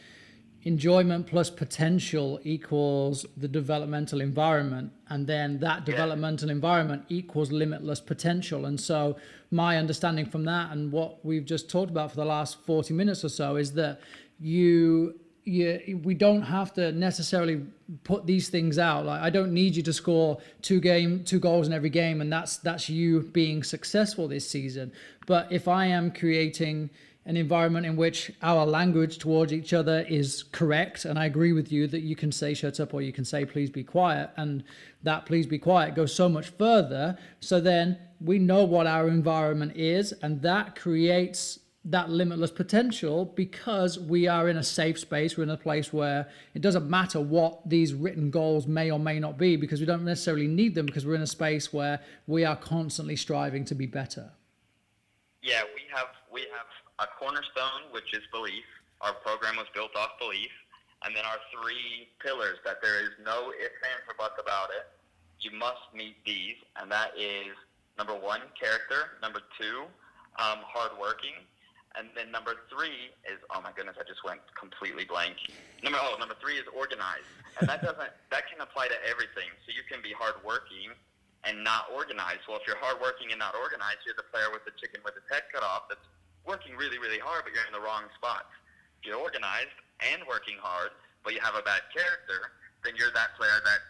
enjoyment plus potential equals the developmental environment, and then that developmental environment equals limitless potential. And so my understanding from that and what we've just talked about for the last 40 minutes or so is that you we don't have to necessarily put these things out. Like, I don't need you to score two goals in every game, and that's you being successful this season. But if I am creating an environment in which our language towards each other is correct, and I agree with you that you can say shut up or you can say please be quiet, and that please be quiet goes so much further. So then we know what our environment is, and that creates that limitless potential, because we are in a safe space. We're in a place where it doesn't matter what these written goals may or may not be, because we don't necessarily need them, because we're in a space where we are constantly striving to be better. Yeah, we have a cornerstone, which is belief. Our program was built off belief. And then our three pillars that there is no ifs, ands, or buts about it. You must meet these, and that is number 1, character. Number 2, hardworking. And then number 3 is, oh my goodness, I just went completely blank. Number 3 is organized. And that can apply to everything. So you can be hardworking and not organized. Well, if you're hardworking and not organized, you're the player with the chicken with its head cut off that's working really, really hard, but you're in the wrong spots. If you're organized and working hard, but you have a bad character, then you're that player that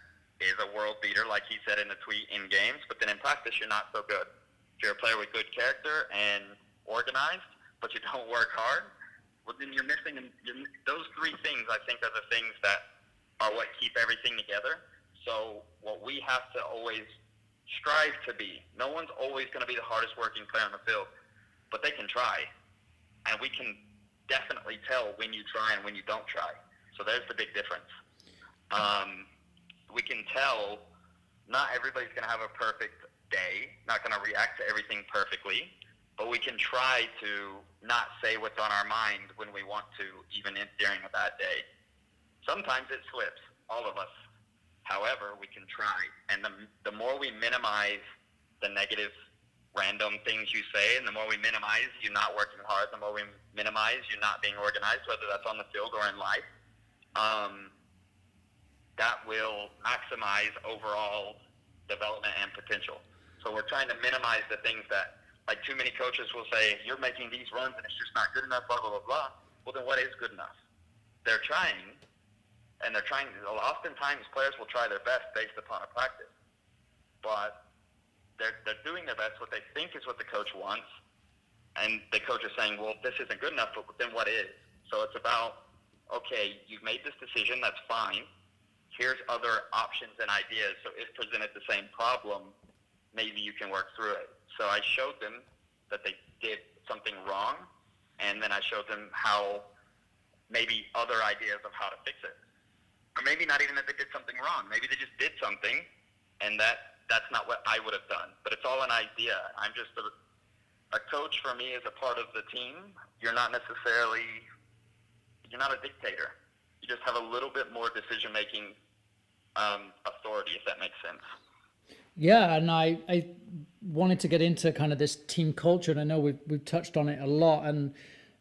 is a world beater, like he said in the tweet, in games, but then in practice you're not so good. If you're a player with good character and organized, but you don't work hard, well, then you're missing. Those 3 things, I think, are the things that are what keep everything together. So what we have to always strive to be, no one's always going to be the hardest working player on the field, but they can try. And we can definitely tell when you try and when you don't try. So there's the big difference. We can tell not everybody's going to have a perfect day, not going to react to everything perfectly, but we can try to not say what's on our mind when we want to, even during a bad day. Sometimes it slips, all of us. However, we can try. And the more we minimize the negative random things you say, and the more we minimize you not working hard, the more we minimize you not being organized, whether that's on the field or in life, that will maximize overall development and potential. So we're trying to minimize the things that, like, too many coaches will say, you're making these runs and it's just not good enough, blah, blah, blah, blah. Well, then what is good enough? They're trying, and they're trying. Oftentimes players will try their best based upon a practice, but they're doing their best, what they think is what the coach wants, and the coach is saying, well, this isn't good enough, but then what is? So it's about, okay, you've made this decision, that's fine. Here's other options and ideas. So if presented the same problem, maybe you can work through it. So I showed them that they did something wrong, and then I showed them how maybe other ideas of how to fix it. Or maybe not even that they did something wrong. Maybe they just did something, and that's not what I would have done. But it's all an idea. I'm just a coach. For me, is a part of the team. You're not a dictator. You just have a little bit more decision-making authority, if that makes sense. Yeah, and I wanted to get into kind of this team culture, and I know we've touched on it a lot, and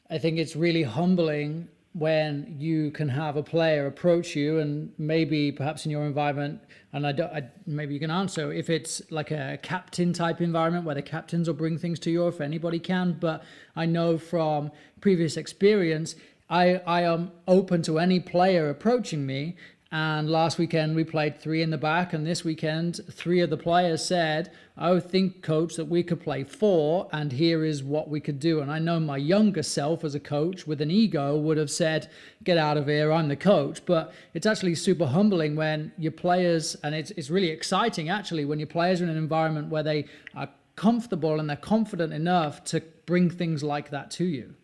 I think it's really humbling when you can have a player approach you, and maybe perhaps in your environment, and maybe you can answer if it's like a captain type environment where the captains will bring things to you, or if anybody can. But I know from previous experience, I am open to any player approaching me. And last weekend we played 3 in the back, and this weekend 3 of the players said, I think, coach, that we could play 4, and here is what we could do. And I know my younger self as a coach with an ego would have said, get out of here, I'm the coach. But it's actually super humbling when your players, and it's really exciting actually, when your players are in an environment where they are comfortable and they're confident enough to bring things like that to you.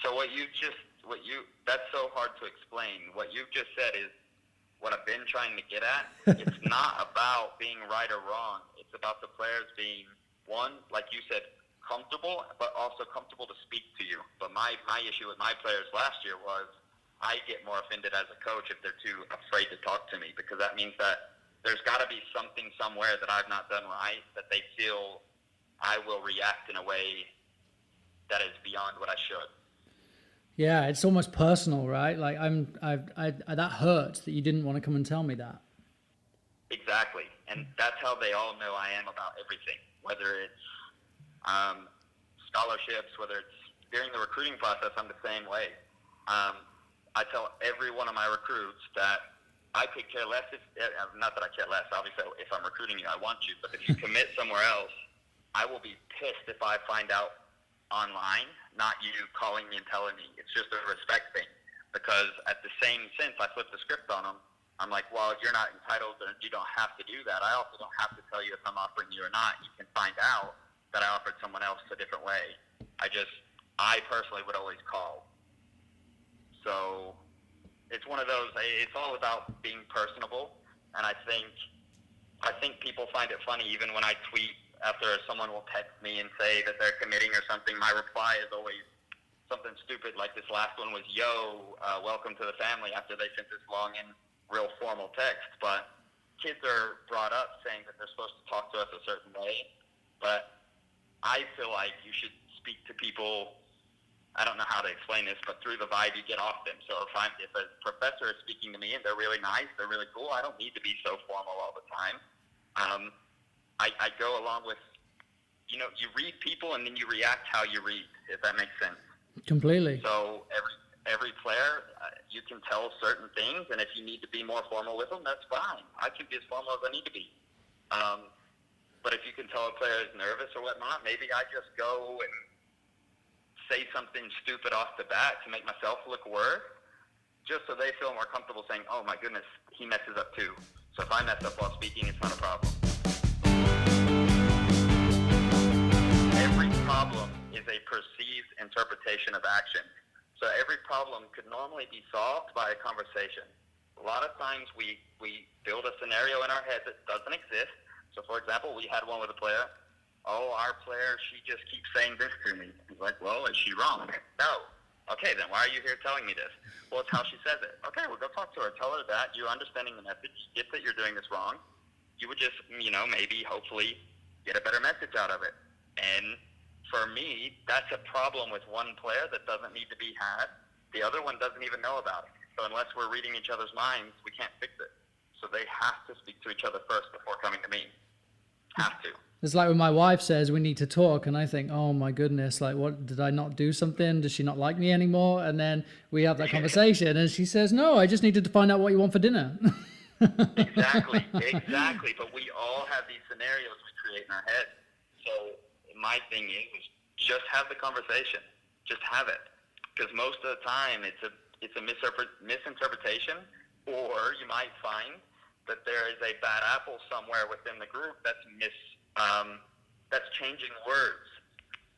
So that's so hard to explain. What you've just said is what I've been trying to get at. It's not about being right or wrong. It's about the players being, one, like you said, comfortable, but also comfortable to speak to you. But my issue with my players last year was I get more offended as a coach if they're too afraid to talk to me, because that means that there's got to be something somewhere that I've not done right that they feel I will react in a way that is beyond what I should. Yeah, it's almost personal, right? Like that hurts that you didn't want to come and tell me that. Exactly, and that's how they all know I am about everything. Whether it's scholarships, whether it's during the recruiting process, I'm the same way. I tell every one of my recruits that I could care less not that I care less, obviously if I'm recruiting you, I want you, but if you commit somewhere else, I will be pissed if I find out online, not you calling me and telling me. It's just a respect thing, because at the same sense, I flip the script on them. I'm like, well, you're not entitled, and you don't have to do that. I also don't have to tell you if I'm offering you or not. You can find out that I offered someone else a different way. I personally would always call. So it's one of those. It's all about being personable, and I think people find it funny even when I tweet after someone will text me and say that they're committing or something. My reply is always something stupid, like this last one was, "Yo, welcome to the family," after they sent this long and real formal text. But kids are brought up saying that they're supposed to talk to us a certain way, but I feel like you should speak to people. I don't know how to explain this, but through the vibe you get off them. So if a professor is speaking to me and they're really nice, they're really cool, I don't need to be so formal all the time. I go along with, you read people and then you react how you read, if that makes sense. Completely. So every player, you can tell certain things, and if you need to be more formal with them, that's fine. I can be as formal as I need to be. But if you can tell a player is nervous or whatnot, maybe I just go and say something stupid off the bat to make myself look worse, just so they feel more comfortable saying, oh my goodness, he messes up too. So if I mess up while speaking, it's not a problem. Every problem is a perceived interpretation of action. So every problem could normally be solved by a conversation. A lot of times we build a scenario in our head that doesn't exist. So for example, we had one with a player. Oh, our player, she just keeps saying this to me. He's like, well, is she wrong? No. Okay, then why are you here telling me this? Well, it's how she says it. Okay, well, go talk to her. Tell her that you're understanding the message. Get that you're doing this wrong. You would just, maybe, hopefully, get a better message out of it. And for me, that's a problem with one player that doesn't need to be had. The other one doesn't even know about it. So unless we're reading each other's minds, we can't fix it. So they have to speak to each other first before coming to me. Have to. It's like when my wife says we need to talk, and I think, oh my goodness, like, what, did I not do something? Does she not like me anymore? And then we have that conversation, and she says, no, I just needed to find out what you want for dinner. Exactly. But we all have these scenarios we create in our head. So my thing is just have the conversation. Just have it, because most of the time it's a misinterpretation, or you might find that there is a bad apple somewhere within the group that's changing words.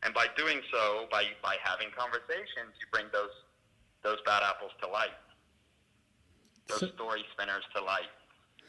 And by doing so, by having conversations, you bring those bad apples to light, those story spinners to light.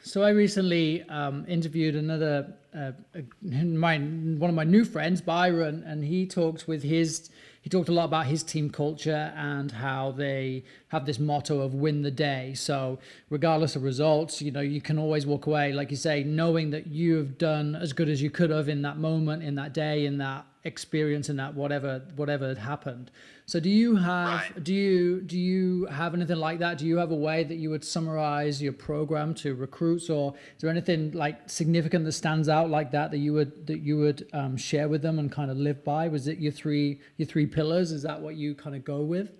So I recently interviewed another one of my new friends, Byron, and he talked a lot about his team culture and how they have this motto of win the day. So regardless of results, you can always walk away, like you say, knowing that you have done as good as you could have in that moment, in that day, in that experience, in that whatever had happened. So do you have do you have anything like that? Do you have a way that you would summarize your program to recruits, or is there anything like significant that stands out like that you would share with them and kind of live by? Was it your three pillars? Is that what you kind of go with?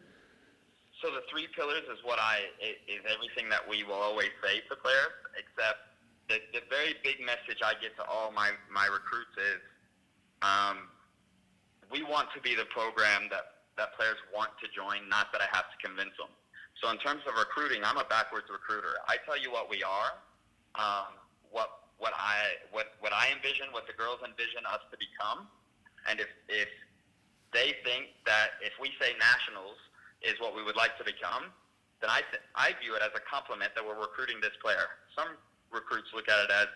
So the 3 pillars is is everything that we will always say to players, except the very big message I get to all my recruits is we want to be the program that players want to join, not that I have to convince them. So in terms of recruiting, I'm a backwards recruiter. I tell you what we are, what I envision, what the girls envision us to become, and if they think that if we say nationals is what we would like to become, then I view it as a compliment that we're recruiting this player. Some recruits look at it as,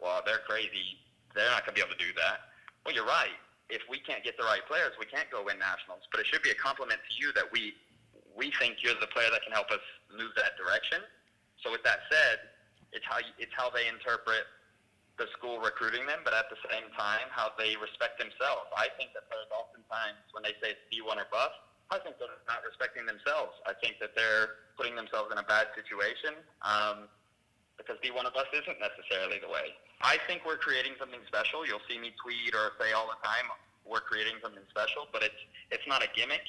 well, they're crazy. They're not going to be able to do that. Well, you're right. If we can't get the right players, we can't go win nationals. But it should be a compliment to you that we think you're the player that can help us move that direction. So with that said, it's how they interpret the school recruiting them, but at the same time, how they respect themselves. I think that players oftentimes, when they say it's D1 or bust, I think they're not respecting themselves. I think that they're putting themselves in a bad situation because D1 or bust isn't necessarily the way. I think we're creating something special. You'll see me tweet or say all the time, we're creating something special, but it's not a gimmick.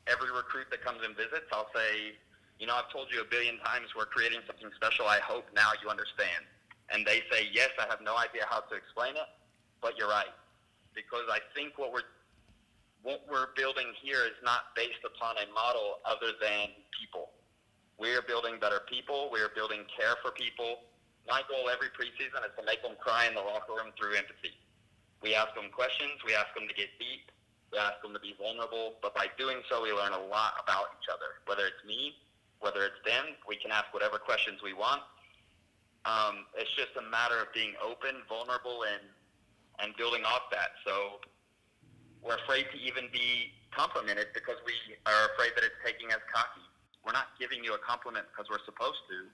every recruit that comes and visits, I'll say, I've told you 1 billion times we're creating something special. I hope now you understand. And they say, yes, I have no idea how to explain it, but you're right. Because I think what we're building here is not based upon a model other than people. We are building better people. We are building care for people. My goal every preseason is to make them cry in the locker room through empathy. We ask them questions. We ask them to get deep. We ask them to be vulnerable. But by doing so, we learn a lot about each other. Whether it's me, whether it's them, we can ask whatever questions we want. It's just a matter of being open, vulnerable, and building off that. So we're afraid to even be complimented because we are afraid that it's taking us cocky. We're not giving you a compliment because we're supposed to.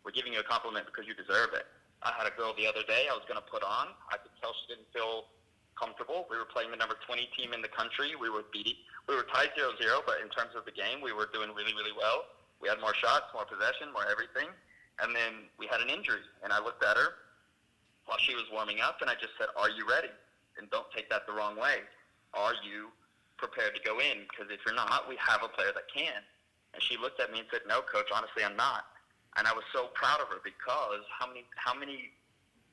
We're giving you a compliment because you deserve it. I had a girl the other day I was going to put on. I could tell she didn't feel comfortable. We were playing the number 20 team in the country. We were tied 0-0, but in terms of the game, we were doing really, really well. We had more shots, more possession, more everything. And then we had an injury. And I looked at her while she was warming up, and I just said, are you ready? And don't take that the wrong way. Are you prepared to go in? Because if you're not, we have a player that can. And she looked at me and said, no, coach, honestly, I'm not. And I was so proud of her because how many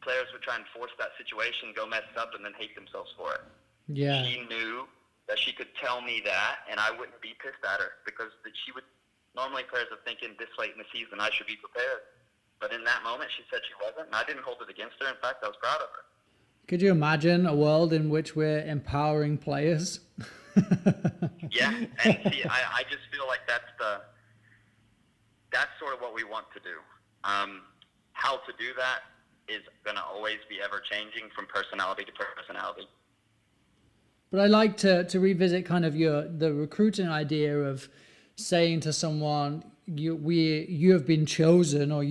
players would try and force that situation, go mess up, and then hate themselves for it? Yeah. She knew that she could tell me that, and I wouldn't be pissed at her because she would. Normally, players are thinking this late in the season, I should be prepared. But in that moment, she said she wasn't, and I didn't hold it against her. In fact, I was proud of her. Could you imagine a world in which we're empowering players? Yeah, and see, I just feel like that's sort of what we want to do. How to do that is going to always be ever-changing from personality to personality. But I like to revisit kind of the recruiting idea of saying to someone, you have been chosen, or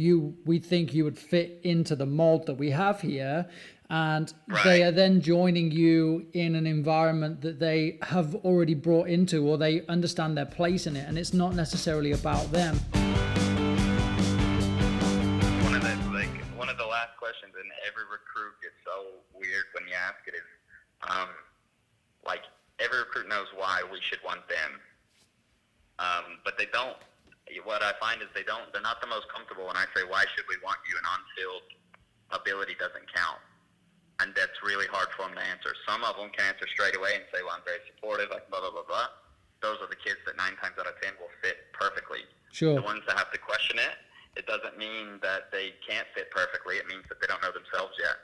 we think you would fit into the mold that we have here, and right. They are then joining you in an environment that they have already brought into, or they understand their place in it, and it's not necessarily about them. One of the last questions, and every recruit gets so weird when you ask it, is every recruit knows why we should want them. But they don't. What I find is they're not the most comfortable when I say, why should we want you? And on-field ability doesn't count. And that's really hard for them to answer. Some of them can answer straight away and say, well, I'm very supportive, like blah, blah, blah, blah. Those are the kids that 9 times out of 10 will fit perfectly. Sure. The ones that have to question it, it doesn't mean that they can't fit perfectly. It means that they don't know themselves yet.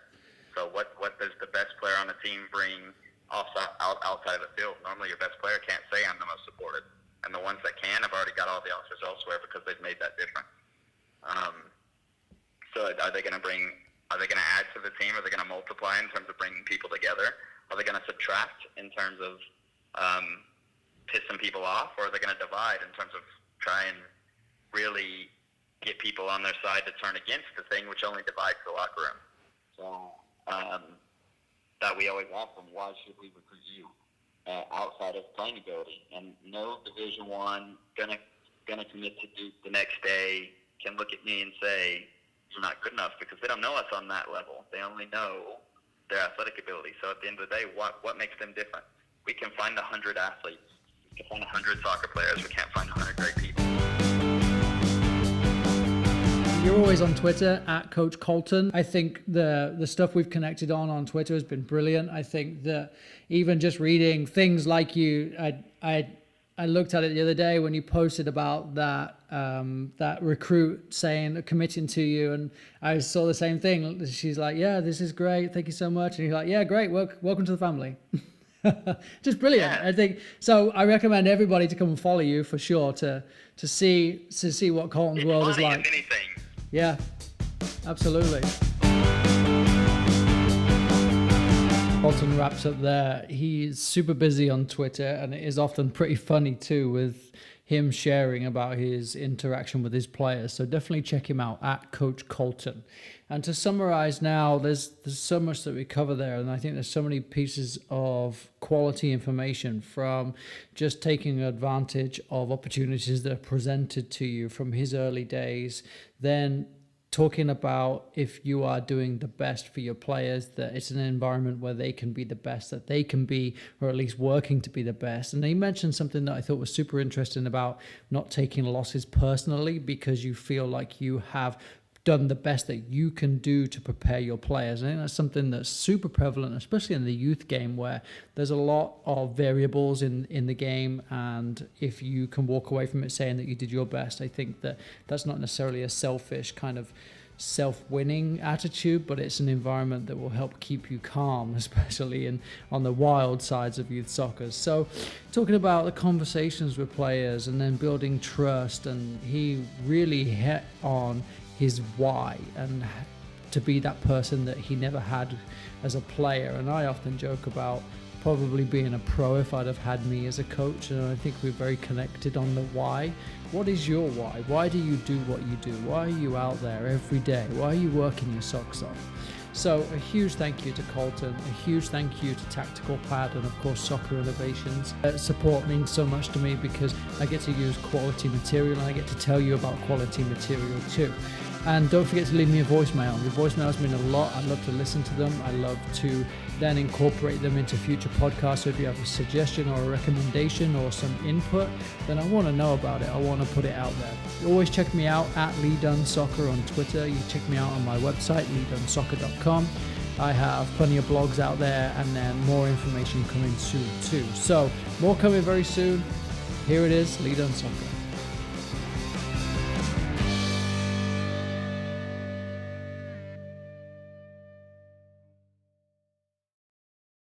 So what does the best player on the team bring outside of the field? Normally your best player can't say I'm the most supportive. And the ones that can have already got all the offers elsewhere because they've made that difference. So are they going to add to the team? Are they going to multiply in terms of bringing people together? Are they going to subtract in terms of pissing people off? Or are they going to divide in terms of try and really get people on their side to turn against the thing, which only divides the locker room? So that we always ask them, why should we recruit you? Outside of playing ability, and no Division I gonna commit to Duke the next day can look at me and say you're not good enough, because they don't know us on that level. They only know their athletic ability. So at the end of the day, what makes them different? We can find 100 athletes. We can find 100 soccer players. We can't find 100 great people. You're always on Twitter at Coach Colton. I think the stuff we've connected on Twitter has been brilliant. I think that even just reading things like I looked at it the other day when you posted about that recruit committing to you, and I saw the same thing. She's like, yeah, this is great. Thank you so much. And you're like, yeah, great. Welcome to the family. Just brilliant. Yeah. I think so. I recommend everybody to come and follow you for sure to see what Colton's world is like. If anything. Yeah, absolutely. Colton wraps up there. He's super busy on Twitter, and it is often pretty funny too, with him sharing about his interaction with his players. So definitely check him out at Coach Colton. And to summarize now, there's so much that we cover there, and I think there's so many pieces of quality information, from just taking advantage of opportunities that are presented to you from his early days, then talking about if you are doing the best for your players, that it's an environment where they can be the best that they can be, or at least working to be the best. And he mentioned something that I thought was super interesting about not taking losses personally because you feel like you have done the best that you can do to prepare your players. I think that's something that's super prevalent, especially in the youth game, where there's a lot of variables in the game, and if you can walk away from it saying that you did your best, I think that that's not necessarily a selfish kind of self-winning attitude, but it's an environment that will help keep you calm, especially on the wild sides of youth soccer. So talking about the conversations with players and then building trust, and he really hit on his why and to be that person that he never had as a player. And I often joke about probably being a pro if I'd have had me as a coach, and I think we're very connected on the why. What is your why? Why do you do what you do? Why are you out there every day? Why are you working your socks off? So a huge thank you to Colton, a huge thank you to Tactical Pad, and of course Soccer Innovations. Support means so much to me because I get to use quality material and I get to tell you about quality material too. And don't forget to leave me a voicemail. Your voicemails mean a lot. I love to listen to them. I love to then incorporate them into future podcasts. So if you have a suggestion or a recommendation or some input, then I want to know about it. I want to put it out there. Always check me out at Lee Dunn Soccer on Twitter. You check me out on my website, leedunsoccer.com. I have plenty of blogs out there, and then more information coming soon too. So more coming very soon. Here it is, Lee Dunn Soccer.